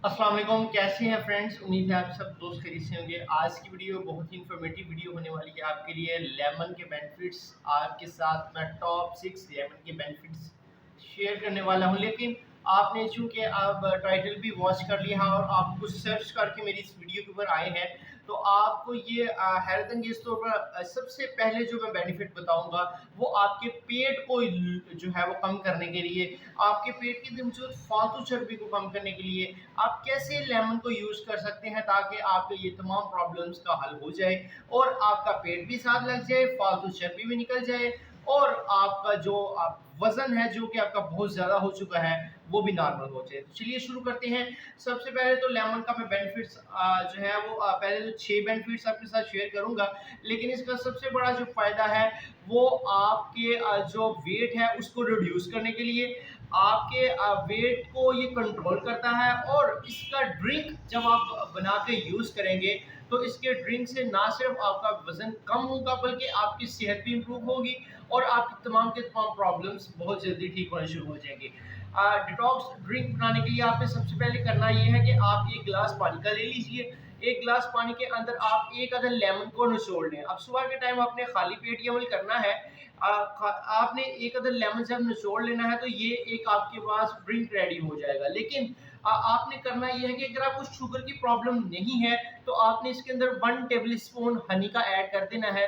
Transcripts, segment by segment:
अस्सलाम वालेकुम, कैसे हैं फ्रेंड्स। उम्मीद है आप सब दोस्त खैरियत से होंगे। आज की वीडियो बहुत ही इन्फॉर्मेटिव वीडियो होने वाली है आपके लिए। लेमन के बेनिफिट्स आपके साथ मैं टॉप 6 लेमन के बेनिफिट्स शेयर करने वाला हूं। लेकिन आपने चूंकि अब टाइटल भी वॉच कर लिया है और आप कुछ सर्च करके मेरी इस वीडियो के ऊपर आए हैं, तो आपको ये हैरत अंगेज तौर पर सबसे पहले जो मैं बेनिफिट बताऊंगा वो आपके पेट को जो है वो कम करने के लिए, आपके पेट के अंदर मौजूद फालतू चर्बी को कम करने के लिए आप कैसे लेमन को यूज कर सकते हैं ताकि आपके ये तमाम प्रॉब्लम्स का हल हो जाए और आपका पेट भी साथ लग जाए, फालतू चर्बी भी निकल जाए और आपका जो वजन है जो कि आपका बहुत ज़्यादा हो चुका है वो भी नॉर्मल हो जाए। तो चलिए शुरू करते हैं। सबसे पहले तो लेमन का मैं बेनिफिट्स जो है वो पहले तो 6 बेनिफिट्स आपके साथ शेयर करूंगा, लेकिन इसका सबसे बड़ा जो फ़ायदा है वो आपके जो वेट है उसको रिड्यूस करने के लिए, आपके वेट को ये कंट्रोल करता है। और इसका ड्रिंक जब आप बना के यूज़ करेंगे तो इसके ड्रिंक से ना सिर्फ आपका वजन कम होगा बल्कि आपकी सेहत भी इम्प्रूव होगी और आपकी तमाम के तमाम प्रॉब्लम्स बहुत जल्दी ठीक होने शुरू हो जाएंगे। डिटॉक्स ड्रिंक बनाने के लिए आपने सबसे पहले करना ये है कि आप एक गिलास पानी का ले लीजिए। एक गिलास पानी के अंदर आप एक अदर लेमन को निचोड़ लें। अब सुबह के टाइम आपने खाली पेट ये अमल करना है। आपने एक अदर लेमन जब निचोड़ लेना है तो ये एक आपके पास ड्रिंक रेडी हो जाएगा। लेकिन आपने करना ये है कि अगर आपको शुगर की प्रॉब्लम नहीं है तो आपने इसके अंदर 1 टेबल स्पून हनी का ऐड कर देना है।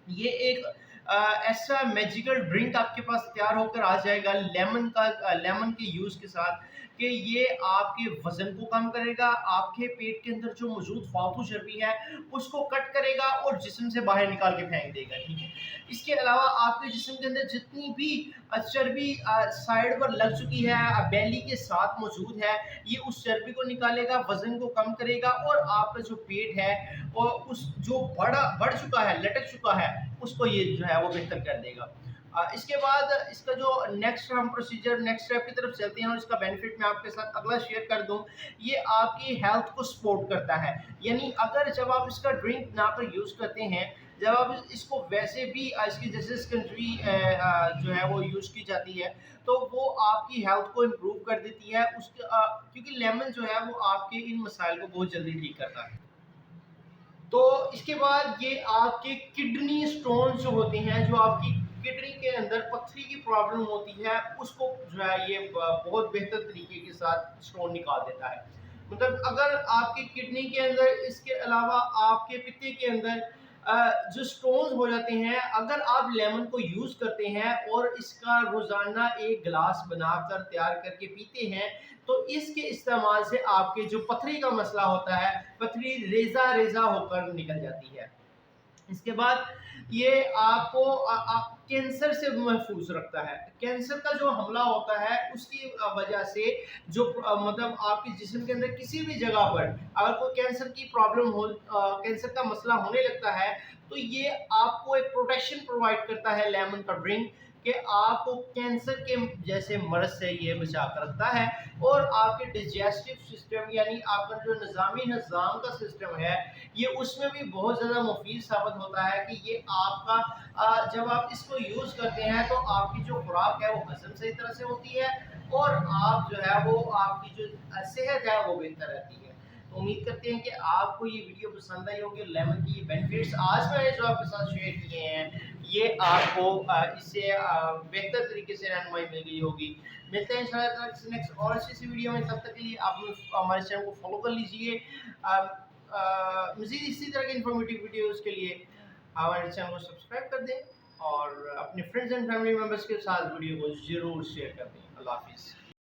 ये एक ऐसा मैजिकल ड्रिंक आपके पास तैयार होकर आ जाएगा लेमन के यूज़ के साथ कि ये आपके वज़न को कम करेगा, आपके पेट के अंदर जो मौजूद फालतू चर्बी है उसको कट करेगा और जिस्म से बाहर निकाल के फेंक देगा, ठीक है। इसके अलावा आपके जिस्म के अंदर जितनी भी चर्बी साइड पर लग चुकी है, बेली के साथ मौजूद है, ये उस चर्बी को निकालेगा, वज़न को कम करेगा और आपका जो पेट है और उस जो बढ़ चुका है, लटक चुका है, उसको ये जो है वो बेहतर कर देगा। इसके बाद इसका जो नेक्स्ट स्टेप की तरफ चलते हैं और इसका बेनिफिट मैं आपके साथ अगला शेयर कर दूं। ये आपकी हेल्थ को सपोर्ट करता है। यानी अगर जब आप इसका ड्रिंक बनाकर यूज़ करते हैं, जब आप इसको वैसे भी इसकी जैसे कंट्री जो है वो यूज़ की जाती है तो वो आपकी हेल्थ को इम्प्रूव कर देती है। क्योंकि लेमन जो है वो आपके इन मसाइल को बहुत जल्दी ठीक करता है। तो इसके बाद ये आपके किडनी स्टोन जो होते हैं, जो आपकी किडनी के अंदर पत्थरी की प्रॉब्लम होती है, उसको जो है ये बहुत बेहतर तरीके के साथ स्टोन निकाल देता है। मतलब अगर आपकी किडनी के अंदर, इसके अलावा आपके पित्ते के अंदर जो स्टोन्स हो जाते हैं, अगर आप लेमन को यूज़ करते हैं और इसका रोज़ाना एक गिलास बनाकर तैयार करके पीते हैं, तो इसके इस्तेमाल से आपके जो पथरी का मसला होता है, पथरी रेज़ा रेज़ा होकर निकल जाती है। इसके बाद ये आपको कैंसर से महफूज रखता है। कैंसर का जो हमला होता है उसकी वजह से जो मतलब आपके जिस्म के अंदर किसी भी जगह पर अगर कोई कैंसर की प्रॉब्लम हो, कैंसर का मसला होने लगता है, तो ये आपको एक प्रोटेक्शन प्रोवाइड करता है लेमन का ड्रिंक, कि आपको कैंसर के जैसे मर्ज से ये बचा कर रखता है। और आपके डिजेस्टिव सिस्टम यानी आपका जो निज़ामी निज़ाम का सिस्टम है, ये उसमें भी बहुत ज़्यादा मुफीद साबित होता है कि ये आपका जब आप इसको यूज़ करते हैं तो आपकी जो खुराक है वो हजम सही तरह से होती है और आप जो है वो आपकी जो सेहत है वो बेहतर रहती है। तो उम्मीद करते हैं कि आपको ये वीडियो पसंद आई होगी। लेमन की ये बेनिफिट्स आज मैंने जो आपके साथ शेयर किए हैं, ये आपको इससे बेहतर तरीके से रहनुमाई मिल गई होगी। मिलते हैं इंशाल्लाह किसी नेक्स्ट और अच्छी सी वीडियो में। तब तक के लिए आप हमारे चैनल को फॉलो कर लीजिए। मज़ीद इसी तरह के इन्फॉर्मेटिव वीडियोज़ के लिए हमारे चैनल को सब्सक्राइब कर दें और अपने फ्रेंड्स एंड फैमिली मेम्बर्स के साथ वीडियो को ज़रूर शेयर कर दें। अल्लाह हाफिज़।